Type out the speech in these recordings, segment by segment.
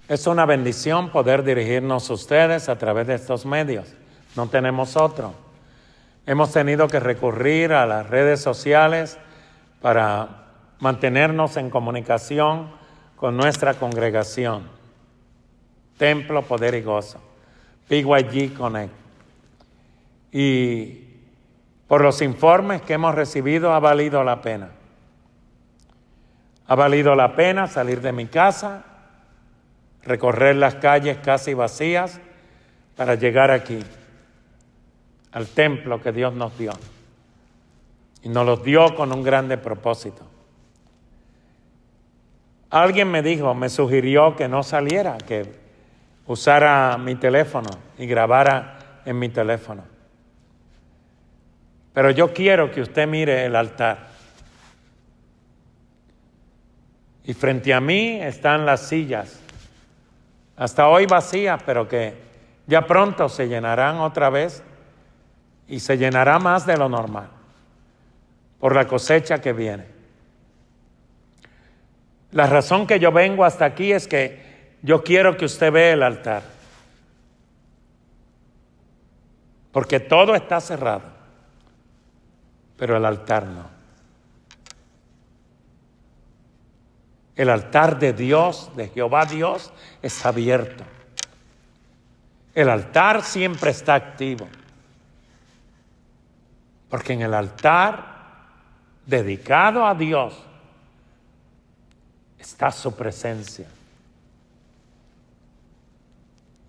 Es una bendición poder dirigirnos a ustedes a través de estos medios. No tenemos otro. Hemos tenido que recurrir a las redes sociales para mantenernos en comunicación con nuestra congregación. Templo, Poder y Gozo. PYG Connect. Y por los informes que hemos recibido ha valido la pena. Ha valido la pena salir de mi casa, recorrer las calles casi vacías para llegar aquí, al templo que Dios nos dio. Y nos lo dio con un grande propósito. Alguien me sugirió que no saliera, que usara mi teléfono y grabara en mi teléfono. Pero yo quiero que usted mire el altar. Y frente a mí están las sillas, hasta hoy vacías, pero que ya pronto se llenarán otra vez y se llenará más de lo normal por la cosecha que viene. La razón que yo vengo hasta aquí es que yo quiero que usted vea el altar, porque todo está cerrado, pero el altar no. El altar de Dios, de Jehová Dios, está abierto. El altar siempre está activo, porque en el altar dedicado a Dios está su presencia.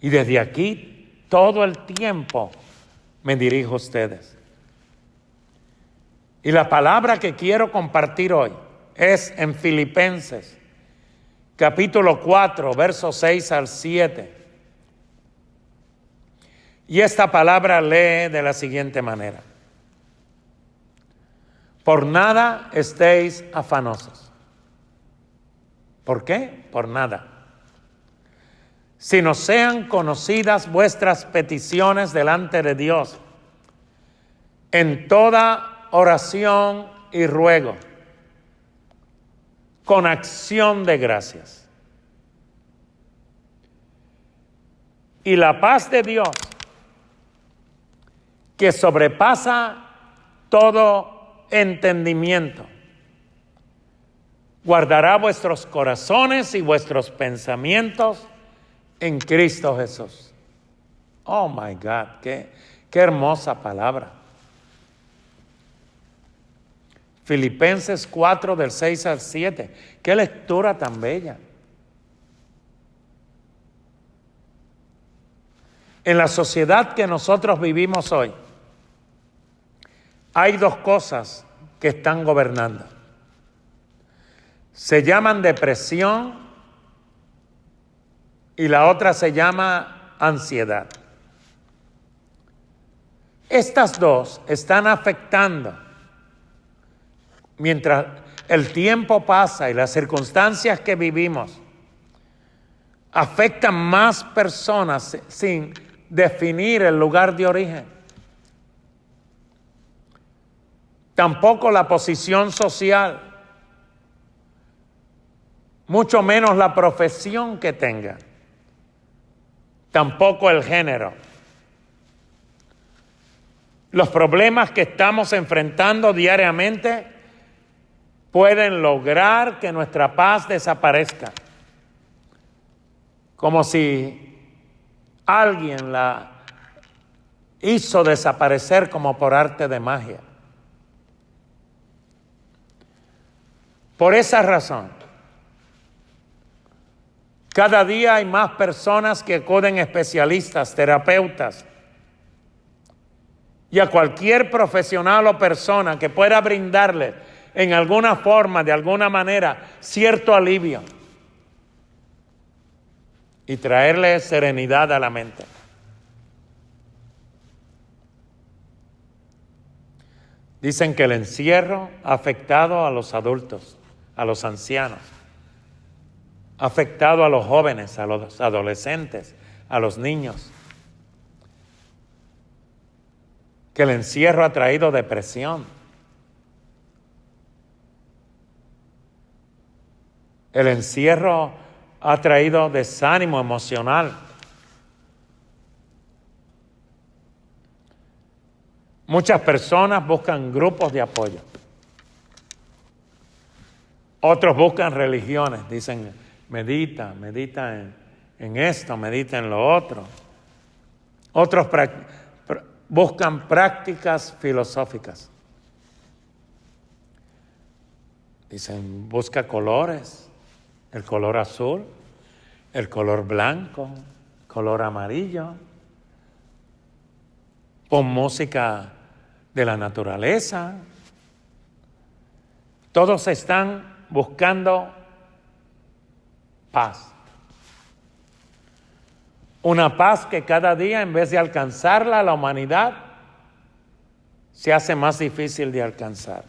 Y desde aquí todo el tiempo me dirijo a ustedes. Y la palabra que quiero compartir hoy es en Filipenses, capítulo 4, versos 6 al 7. Y esta palabra lee de la siguiente manera: por nada estéis afanosos. ¿Por qué? Por nada. Sino sean conocidas vuestras peticiones delante de Dios en toda oración y ruego, con acción de gracias. Y la paz de Dios, que sobrepasa todo entendimiento, guardará vuestros corazones y vuestros pensamientos en Cristo Jesús. Oh my God, qué hermosa palabra. Filipenses 4, del 6 al 7. Qué lectura tan bella. En la sociedad que nosotros vivimos hoy, hay dos cosas que están gobernando. Se llaman depresión y la otra se llama ansiedad. Estas dos están afectando, mientras el tiempo pasa y las circunstancias que vivimos afectan más personas sin definir el lugar de origen. Tampoco la posición social, mucho menos la profesión que tenga, tampoco el género. Los problemas que estamos enfrentando diariamente pueden lograr que nuestra paz desaparezca, como si alguien la hizo desaparecer como por arte de magia. Por esa razón, cada día hay más personas que acuden a especialistas, terapeutas y a cualquier profesional o persona que pueda brindarle en alguna forma, de alguna manera, cierto alivio y traerle serenidad a la mente. Dicen que el encierro ha afectado a los adultos, a los ancianos, ha afectado a los jóvenes, a los adolescentes, a los niños. Que el encierro ha traído depresión. El encierro ha traído desánimo emocional. Muchas personas buscan grupos de apoyo. Otros buscan religiones, dicen, medita en esto, medita en lo otro. Otros buscan prácticas filosóficas. Dicen, busca colores, el color azul, el color blanco, color amarillo. Pon música de la naturaleza. Todos están buscando paz. Una paz que cada día, en vez de alcanzarla, la humanidad se hace más difícil de alcanzar.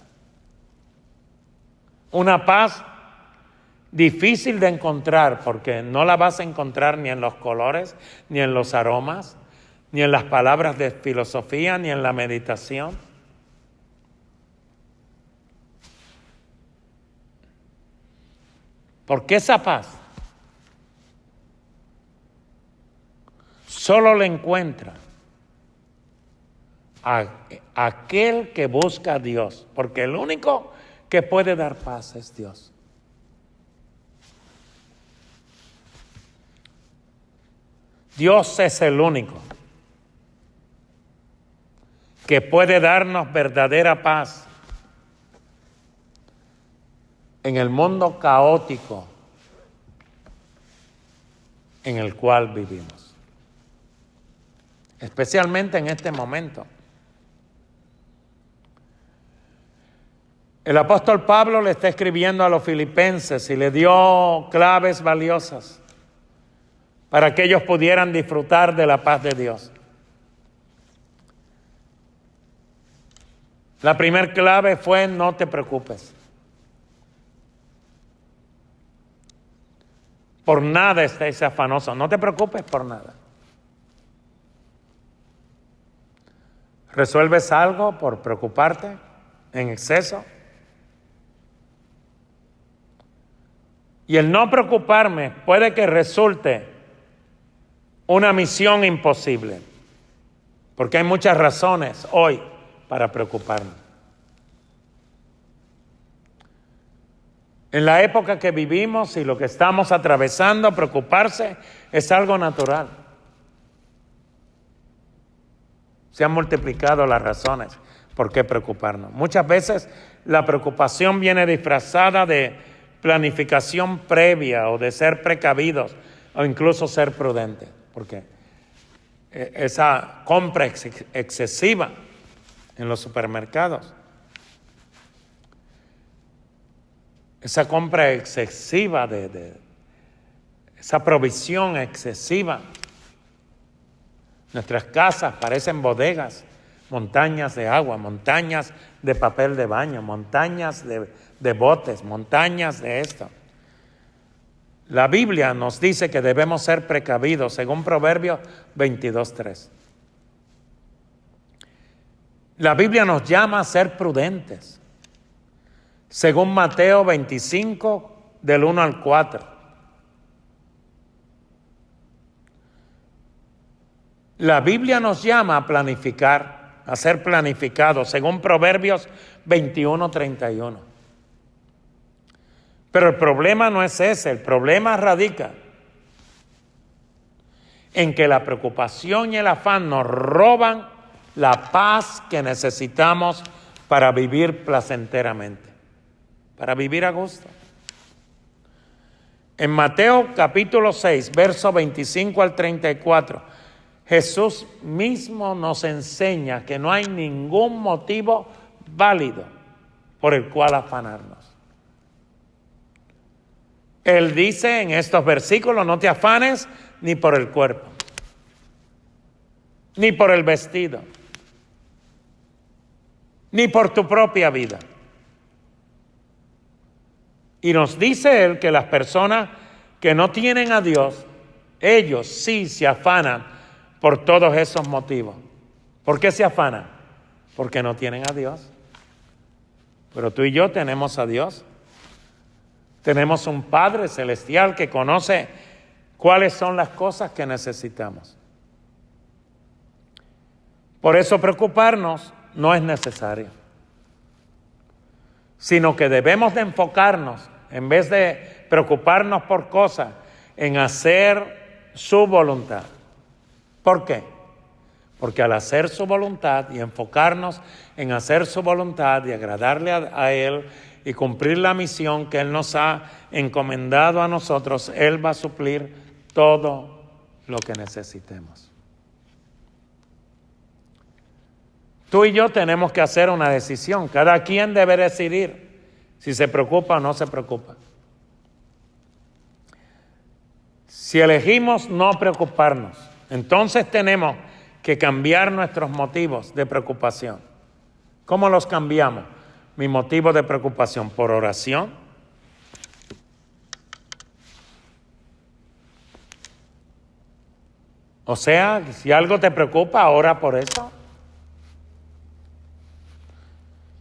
Una paz difícil de encontrar, porque no la vas a encontrar ni en los colores, ni en los aromas, ni en las palabras de filosofía, ni en la meditación. Porque esa paz solo la encuentra aquel que busca a Dios, porque el único que puede dar paz es Dios. Dios es el único que puede darnos verdadera paz en el mundo caótico en el cual vivimos, especialmente en este momento. El apóstol Pablo le está escribiendo a los filipenses y le dio claves valiosas para que ellos pudieran disfrutar de la paz de Dios. La primera clave fue: no te preocupes. Por nada estés afanoso, no te preocupes por nada. ¿Resuelves algo por preocuparte en exceso? Y el no preocuparme puede que resulte una misión imposible, porque hay muchas razones hoy para preocuparnos. En la época que vivimos y lo que estamos atravesando, preocuparse es algo natural. Se han multiplicado las razones por qué preocuparnos. Muchas veces la preocupación viene disfrazada de planificación previa o de ser precavidos o incluso ser prudentes, porque esa compra excesiva en los supermercados, esa compra excesiva esa provisión excesiva. Nuestras casas parecen bodegas, montañas de agua, montañas de papel de baño, montañas de botes, montañas de esto. La Biblia nos dice que debemos ser precavidos, según Proverbios 22:3. La Biblia nos llama a ser prudentes, según Mateo 25, del 1 al 4. La Biblia nos llama a planificar, a ser planificados, según Proverbios 21:31. Pero el problema no es ese, el problema radica en que la preocupación y el afán nos roban la paz que necesitamos para vivir placenteramente, para vivir a gusto. En Mateo capítulo 6, verso 25 al 34, Jesús mismo nos enseña que no hay ningún motivo válido por el cual afanarnos. Él dice en estos versículos: no te afanes ni por el cuerpo, ni por el vestido, ni por tu propia vida. Y nos dice Él que las personas que no tienen a Dios, ellos sí se afanan por todos esos motivos. ¿Por qué se afanan? Porque no tienen a Dios. Pero tú y yo tenemos a Dios. Tenemos un Padre celestial que conoce cuáles son las cosas que necesitamos. Por eso preocuparnos no es necesario, sino que debemos de enfocarnos, en vez de preocuparnos por cosas, en hacer su voluntad. ¿Por qué? Porque al hacer su voluntad y enfocarnos en hacer su voluntad y agradarle a Él y cumplir la misión que Él nos ha encomendado a nosotros, Él va a suplir todo lo que necesitemos. Tú y yo tenemos que hacer una decisión. Cada quien debe decidir si se preocupa o no se preocupa. Si elegimos no preocuparnos, entonces tenemos que cambiar nuestros motivos de preocupación. ¿Cómo los cambiamos? Mi motivo de preocupación, por oración. O sea, si algo te preocupa, ora por eso.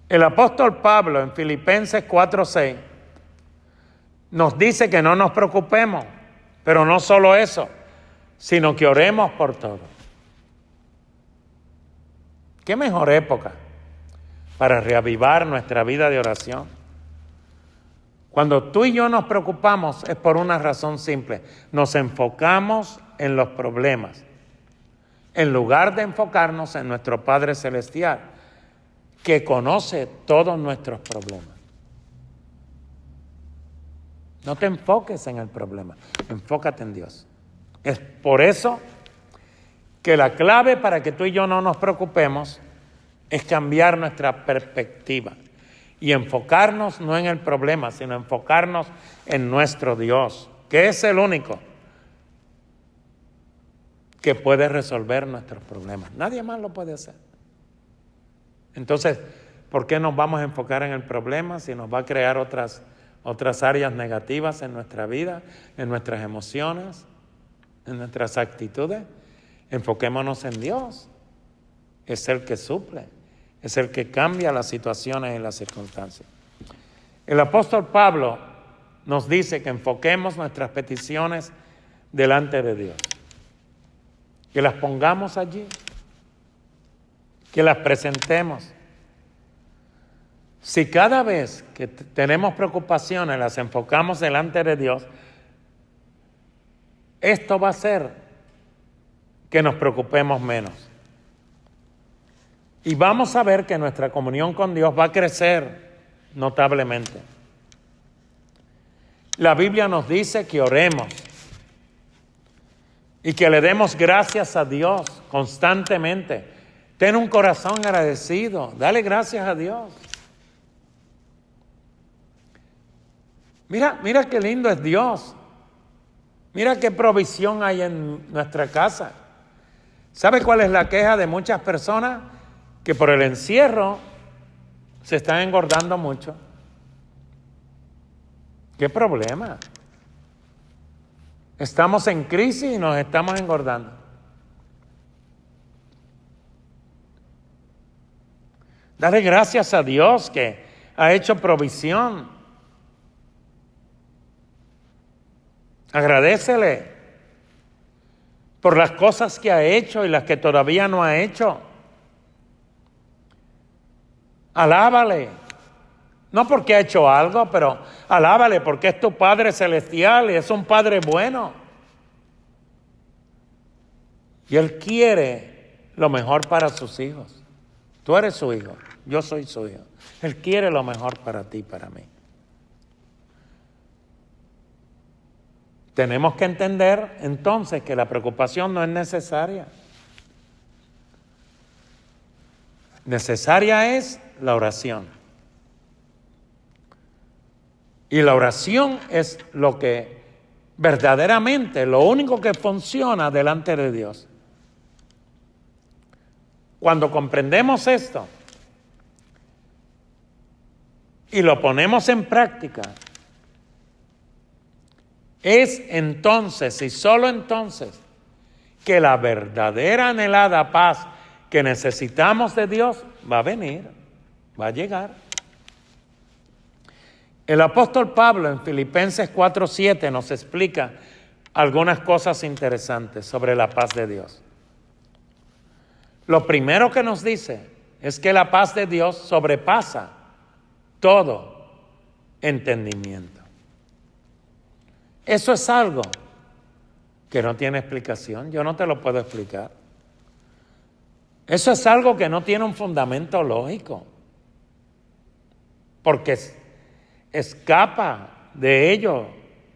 El apóstol Pablo en Filipenses 4:6 nos dice que no nos preocupemos, pero no solo eso, sino que oremos por todo. ¿Qué mejor época para reavivar nuestra vida de oración? Cuando tú y yo nos preocupamos es por una razón simple. Nos enfocamos en los problemas, en lugar de enfocarnos en nuestro Padre Celestial, que conoce todos nuestros problemas. No te enfoques en el problema, enfócate en Dios. Es por eso que la clave para que tú y yo no nos preocupemos es cambiar nuestra perspectiva y enfocarnos no en el problema, sino enfocarnos en nuestro Dios, que es el único que puede resolver nuestros problemas. Nadie más lo puede hacer. Entonces, ¿por qué nos vamos a enfocar en el problema si nos va a crear otras áreas negativas en nuestra vida, en nuestras emociones, en nuestras actitudes? Enfoquémonos en Dios. Es el que suple, es el que cambia las situaciones y las circunstancias. El apóstol Pablo nos dice que enfoquemos nuestras peticiones delante de Dios, que las pongamos allí, que las presentemos. Si cada vez que tenemos preocupaciones las enfocamos delante de Dios, esto va a hacer que nos preocupemos menos. Y vamos a ver que nuestra comunión con Dios va a crecer notablemente. La Biblia nos dice que oremos y que le demos gracias a Dios constantemente. Ten un corazón agradecido, dale gracias a Dios. Mira qué lindo es Dios. Mira qué provisión hay en nuestra casa. ¿Sabe cuál es la queja de muchas personas? Que por el encierro se están engordando mucho. ¿Qué problema? Estamos en crisis y nos estamos engordando. Dale gracias a Dios que ha hecho provisión. Agradécele por las cosas que ha hecho y las que todavía no ha hecho. Alábale. No porque ha hecho algo, pero alábale porque es tu Padre Celestial y es un Padre bueno. Y Él quiere lo mejor para sus hijos. Tú eres su hijo, yo soy su hijo. Él quiere lo mejor para ti y para mí. Tenemos que entender entonces que la preocupación no es necesaria. Necesaria es la oración. Y la oración es lo que verdaderamente, lo único que funciona delante de Dios. Cuando comprendemos esto y lo ponemos en práctica, es entonces y solo entonces que la verdadera anhelada paz que necesitamos de Dios va a venir, va a llegar. El apóstol Pablo en Filipenses 4:7 nos explica algunas cosas interesantes sobre la paz de Dios. Lo primero que nos dice es que la paz de Dios sobrepasa todo entendimiento. Eso es algo que no tiene explicación. Yo no te lo puedo explicar. Eso es algo que no tiene un fundamento lógico, porque escapa de ello.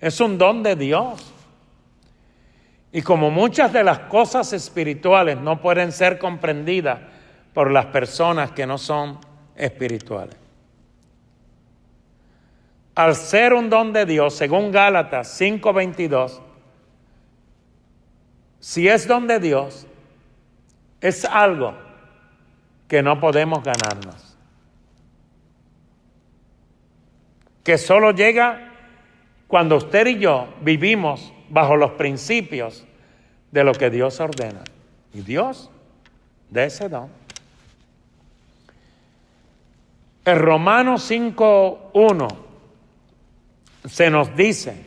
Es un don de Dios. Y como muchas de las cosas espirituales no pueden ser comprendidas por las personas que no son espirituales, al ser un don de Dios, según Gálatas 5:22, si es don de Dios, es algo que no podemos ganarnos, que solo llega cuando usted y yo vivimos bajo los principios de lo que Dios ordena. Y Dios da ese don. En Romanos 5:1 se nos dice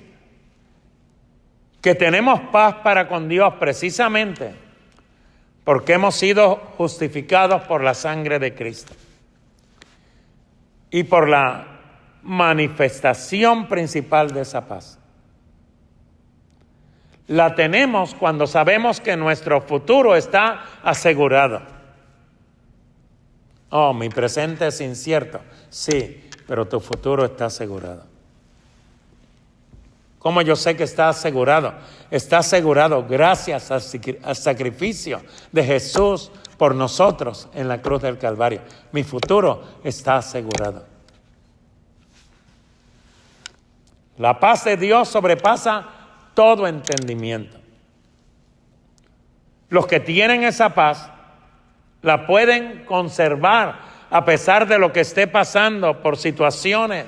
que tenemos paz para con Dios precisamente porque hemos sido justificados por la sangre de Cristo y por la manifestación principal de esa paz. La tenemos cuando sabemos que nuestro futuro está asegurado. Oh, mi presente es incierto. Sí, pero tu futuro está asegurado. ¿Cómo yo sé que está asegurado? Está asegurado gracias al sacrificio de Jesús por nosotros en la cruz del Calvario. Mi futuro está asegurado. La paz de Dios sobrepasa todo entendimiento. Los que tienen esa paz la pueden conservar a pesar de lo que esté pasando por situaciones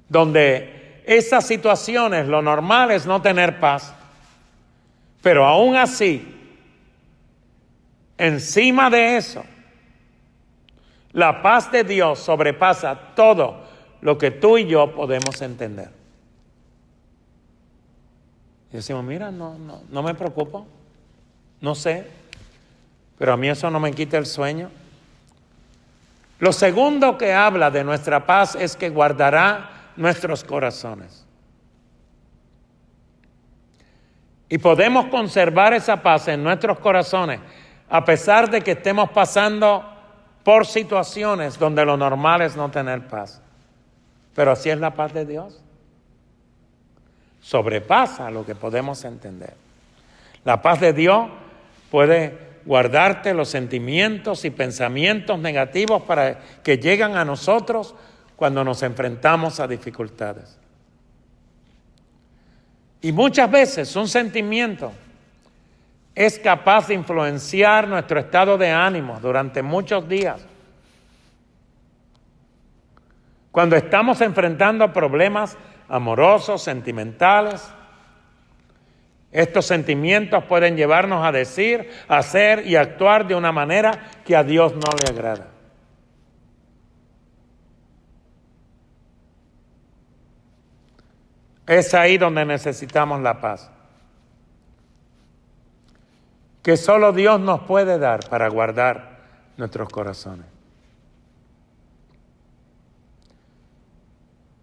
donde esas situaciones, lo normal es no tener paz. Pero aún así, encima de eso, la paz de Dios sobrepasa todo lo que tú y yo podemos entender. Y decimos, mira, no me preocupo, no sé, pero a mí eso no me quita el sueño. Lo segundo que habla de nuestra paz es que guardará nuestros corazones. Y podemos conservar esa paz en nuestros corazones a pesar de que estemos pasando por situaciones donde lo normal es no tener paz. Pero así es la paz de Dios. Sobrepasa lo que podemos entender. La paz de Dios puede guardarte los sentimientos y pensamientos negativos para que llegan a nosotros cuando nos enfrentamos a dificultades. Y muchas veces un sentimiento es capaz de influenciar nuestro estado de ánimo durante muchos días. Cuando estamos enfrentando problemas amorosos, sentimentales, estos sentimientos pueden llevarnos a decir, hacer y actuar de una manera que a Dios no le agrada. Es ahí donde necesitamos la paz, que solo Dios nos puede dar para guardar nuestros corazones.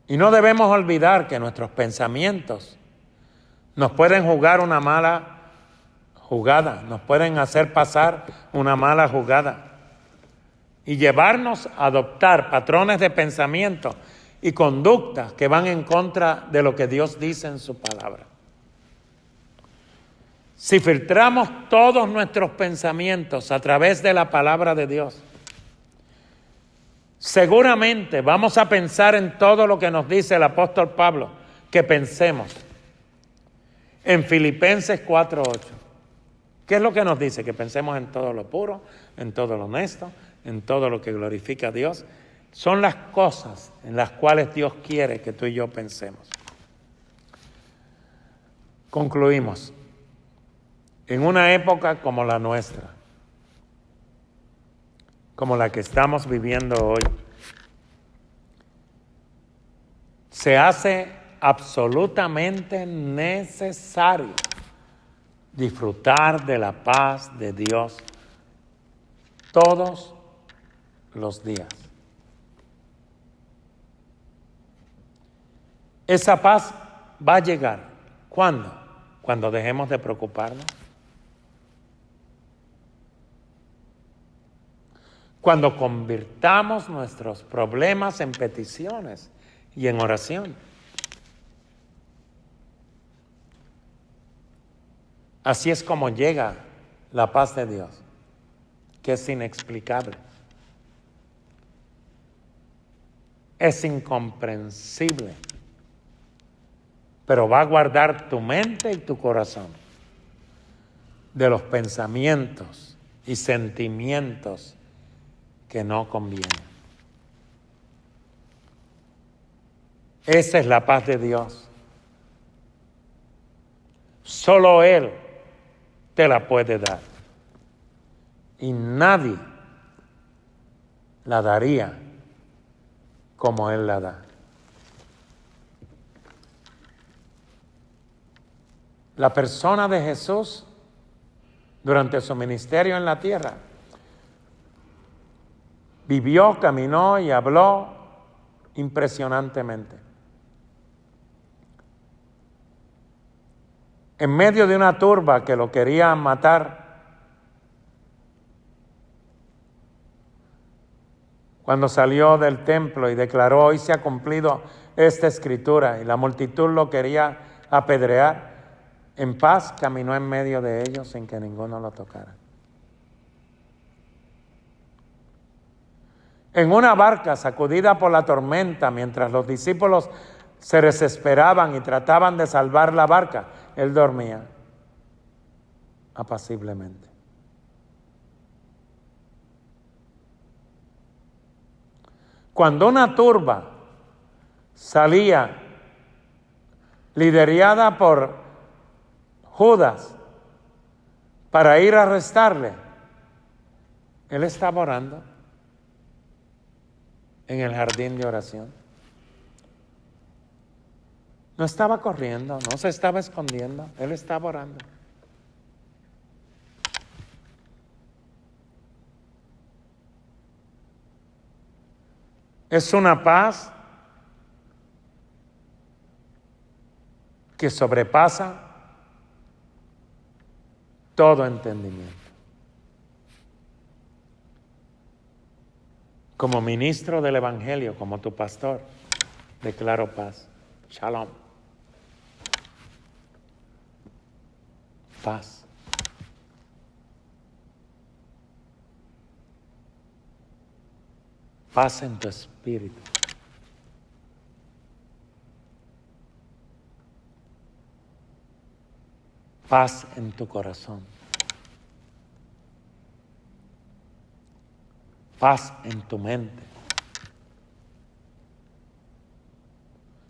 Y no debemos olvidar que nuestros pensamientos nos pueden jugar una mala jugada, nos pueden hacer pasar una mala jugada y llevarnos a adoptar patrones de pensamiento y conductas que van en contra de lo que Dios dice en su palabra. Si filtramos todos nuestros pensamientos a través de la palabra de Dios, seguramente vamos a pensar en todo lo que nos dice el apóstol Pablo que pensemos. En Filipenses 4:8. ¿Qué es lo que nos dice? Que pensemos en todo lo puro, en todo lo honesto, en todo lo que glorifica a Dios. Son las cosas en las cuales Dios quiere que tú y yo pensemos. Concluimos. En una época como la nuestra, como la que estamos viviendo hoy, Se hace absolutamente necesario disfrutar de la paz de Dios todos los días. Esa paz va a llegar. ¿Cuándo? Cuando dejemos de preocuparnos. Cuando convirtamos nuestros problemas en peticiones y en oración. Así es como llega la paz de Dios, que es inexplicable. Es incomprensible, pero va a guardar tu mente y tu corazón de los pensamientos y sentimientos que no convienen. Esa es la paz de Dios. Solo Él te la puede dar. Y nadie la daría como Él la da. La persona de Jesús durante su ministerio en la tierra vivió, caminó y habló impresionantemente. En medio de una turba que lo quería matar, cuando salió del templo y declaró: hoy se ha cumplido esta escritura, y la multitud lo quería apedrear, en paz caminó en medio de ellos sin que ninguno lo tocara. En una barca sacudida por la tormenta, mientras los discípulos se desesperaban y trataban de salvar la barca, Él dormía apaciblemente. Cuando una turba salía liderada por Judas para ir a arrestarle, Él estaba orando en el jardín de oración. No estaba corriendo, no se estaba escondiendo, Él estaba orando. Es una paz que sobrepasa todo entendimiento. Como ministro del Evangelio, como tu pastor, declaro paz. Shalom. Paz. Paz en tu espíritu. Paz en tu corazón. Paz en tu mente.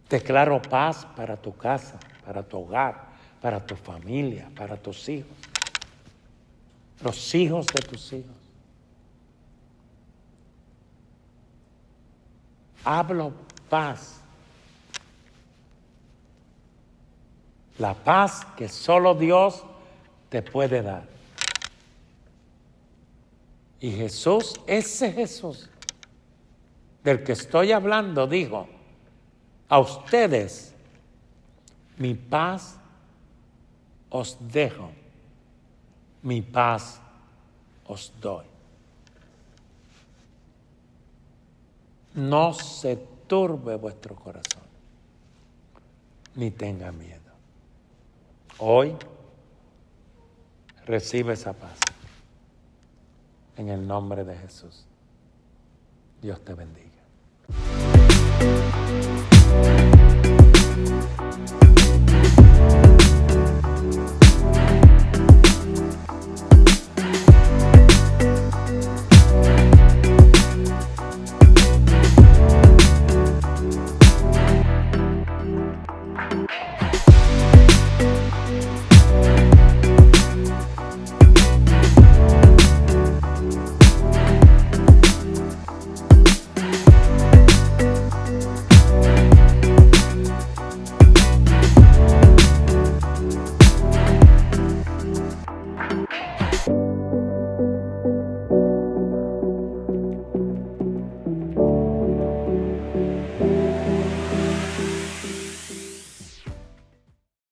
Declaro paz para tu casa, para tu hogar, para tu familia, para tus hijos, los hijos de tus hijos. Hablo paz. La paz que solo Dios te puede dar. Y Jesús, ese Jesús del que estoy hablando, dijo: a ustedes mi paz os dejo, mi paz os doy. No se turbe vuestro corazón, ni tenga miedo. Hoy recibe esa paz. En el nombre de Jesús. Dios te bendiga.